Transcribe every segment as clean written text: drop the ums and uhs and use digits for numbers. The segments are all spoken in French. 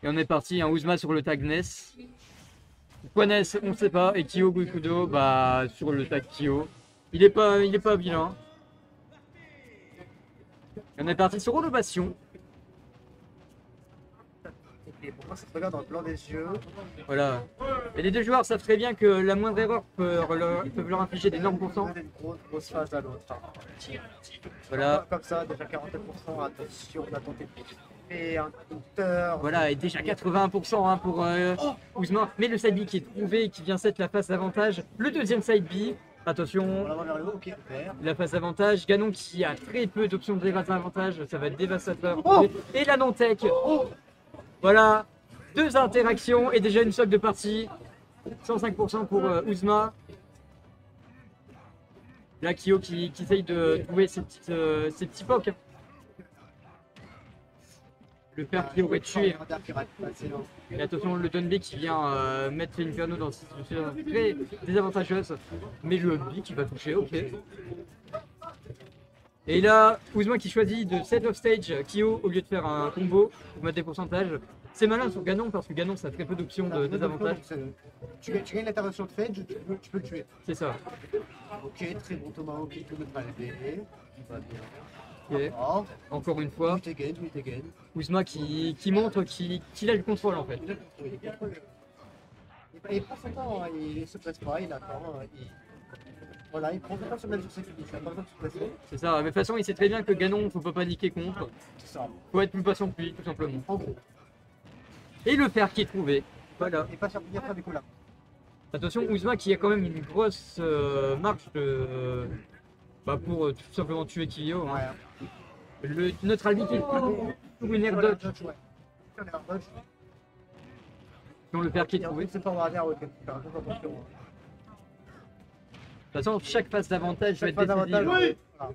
Et on est parti, un Uzma sur le tag Ness. Pourquoi Ness, on ne sait pas. Et Kyo Guikudo, bah, sur le tag Kyo. Il est pas vilain. Et on est parti sur Holobation. Et pour moi, ça se regarde dans le blanc des yeux. Voilà. Et les deux joueurs savent très bien que la moindre erreur peut leur infliger d'énormes pourcents. Donner une grosse phase à l'autre. Voilà. Comme ça, déjà 47%, attention, on a tenté de et un compteur. Voilà, et déjà 81% hein, pour Uzma. Mais le side B qui est trouvé, qui vient set la face avantage. Le deuxième side B. Attention, On la voit vers le haut, ok, super. la face avantage. Ganon qui a très peu d'options de désavantage. Ça va être dévastateur. Et la non-tech. Voilà, deux interactions et déjà une socle de partie. 105% pour Uzma. Là, Kyo qui essaye de trouver ses petits pocs. Le père qui aurait tué. Et attention, le Don B qui vient mettre Inferno dans une situation très désavantageuse. Mais le B qui va toucher, ok. Et là, Uzma qui choisit de set off stage Kyo au lieu de faire un combo pour mettre des pourcentages. C'est malin sur Ganon parce que Ganon ça a très peu d'options de désavantage. Tu gagnes l'intervention de Fedge, tu peux le tuer. C'est ça. Ok, très bon Thomas, ok, tout le monde va lever. Il va bien. Ok. Oh. Encore une fois, Oui, t'es gain. Uzma qui montre qu'il a le contrôle en fait. Il prend son temps, hein, il se presse pas, il attend. Voilà, il prend son temps sur la succès finish, il a pas besoin de se presser. C'est ça, mais de toute façon il sait très bien que Ganon faut pas paniquer contre. C'est ça. Faut être plus patient que lui tout simplement. En gros. Et le fer qui est trouvé. Voilà. Et pas faire venir faire des coups là. Attention, Uzma qui a quand même une grosse marge de, pour tout simplement tuer Kyo. Hein. Ouais. Le neutral B qui est pour une air dodge. Ouais. Un air dodge. Dans le fer qui est Et en trouvé. plus, c'est pas Warner, ouais, faire attention. De toute façon, chaque phase d'avantage va être Pas d'avantage. décisive. Voilà.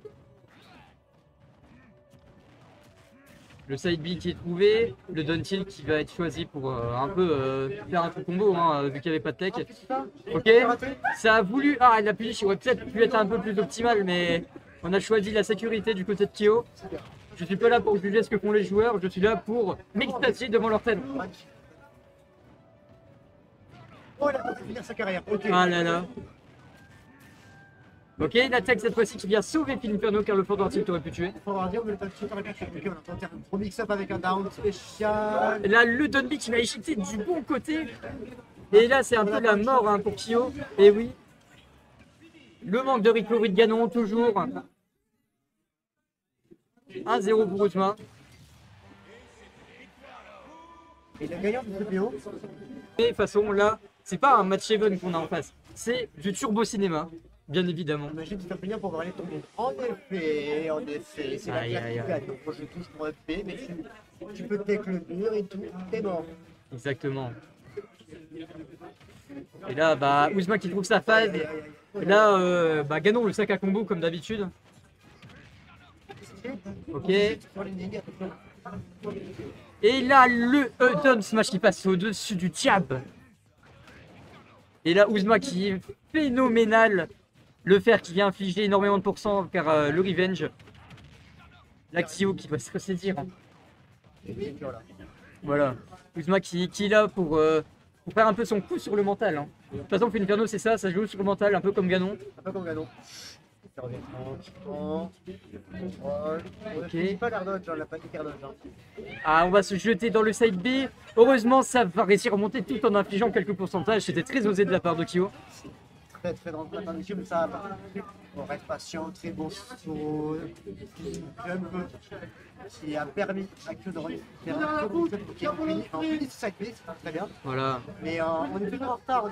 Le side B qui est trouvé, le down tilt qui va être choisi pour un peu faire un truc combo hein, vu qu'il n'y avait pas de tech. Ok, ça a voulu. Ah, la punish aurait peut-être pu être un peu plus optimale, mais on a choisi la sécurité du côté de Kyo. Je suis pas là pour juger ce que font les joueurs, je suis là pour m'extasier devant leur tête. Oh, il a tenté de finir sa carrière. Ok. Ah là là. Ok, la tech cette fois-ci qui vient sauver Phil Inferno car le fond tilt aurait pu tuer. Faut avoir dit, mais le touch aurait bien tué. Ok, on a tenté un gros mix-up avec un down spécial. Là, le Dunby qui m'a éjecté du bon côté. Et là, c'est un peu la mort hein, pour Kyo. Et oui. Le manque de recovery de Ganon, toujours. 1-0 pour Uzma. Et le gagnant du CPO. Et de toute façon, là, c'est pas un match even qu'on a en face. C'est du turbo cinéma, bien évidemment. Imagine tu fais finir pour voir les tomber. En effet, c'est la Aïe, claque aïe, qui aïe. gagne. Donc moi je touche pour FP, mais tu peux take le mur et tout, t'es mort. Exactement. Et là, bah, Uzma qui trouve sa phase. Et là, Ganon le sac à combo comme d'habitude. Ok. Et là, le down smash qui passe au-dessus du jab. Et là, Uzma qui est phénoménal. Le fer qui vient infliger énormément de pourcents car le revenge. L'Axio qui va se ressaisir. Voilà. Uzma qui est là pour faire un peu son coup sur le mental. Hein. De toute façon, Inferno, c'est ça, ça joue sur le mental, un peu comme Ganon. Un peu comme Ganon. Ok. Pas l'air dodge, on l'a pas dit l'air dodge. Ah, on va se jeter dans le side B. Heureusement, ça va réussir à remonter tout en infligeant quelques pourcentages. C'était très osé de la part de Kyo. Très dans le matin mais ça va pas. On reste patient, très bon saut. Jump qui a permis à Kyo de faire un très bon jump qui est fini. En plus, c'est side B, c'est très bien. Voilà. Mais on est toujours en retard.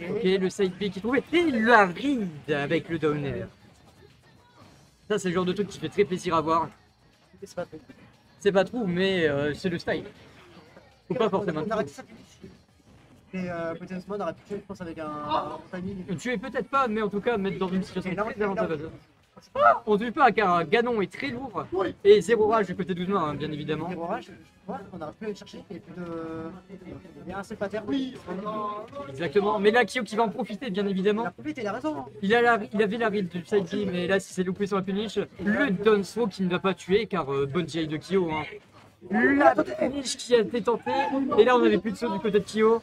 Ok, le side B qui est trouvé. Et la ride avec le down air. Ça, c'est le genre de truc qui fait très plaisir à voir. C'est pas tout. C'est pas trop, mais c'est le style. Faut pas forcément. On arrête ça. Et potentiellement, on aurait pu tuer, je pense, avec un timing. Tuer peut-être pas, mais en tout cas, mettre dans une situation très avantageuse. On tue pas car Ganon est très lourd. Et zéro rage du côté d'Uzma, hein, bien évidemment. Zéro rage, ouais, on aurait pu aller chercher. Il y a plus de. Il y a un seul pattern. Oui. Exactement. Mais là, Kyo qui va en profiter, bien évidemment. Il a profité, il a raison. Il avait la ride du side B, mais là, si c'est loupé sur la punish, le down throw qui ne va pas tuer car bonne GI de Kyo. Hein. La niche qui a été tentée. Et là, on n'avait plus de saut du côté de Kyo.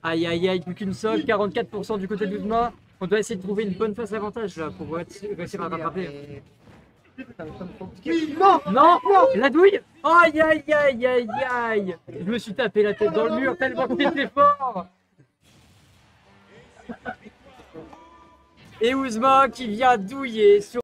Aïe aïe aïe, plus qu'une seule, 44% du côté d'Uzma. On doit essayer de trouver une bonne phase d'avantage là pour réussir à rattraper. Non, Non, la douille. Aïe aïe aïe aïe aïe. Je me suis tapé la tête dans le mur tellement qu'il était fort. Et Uzma qui vient douiller sur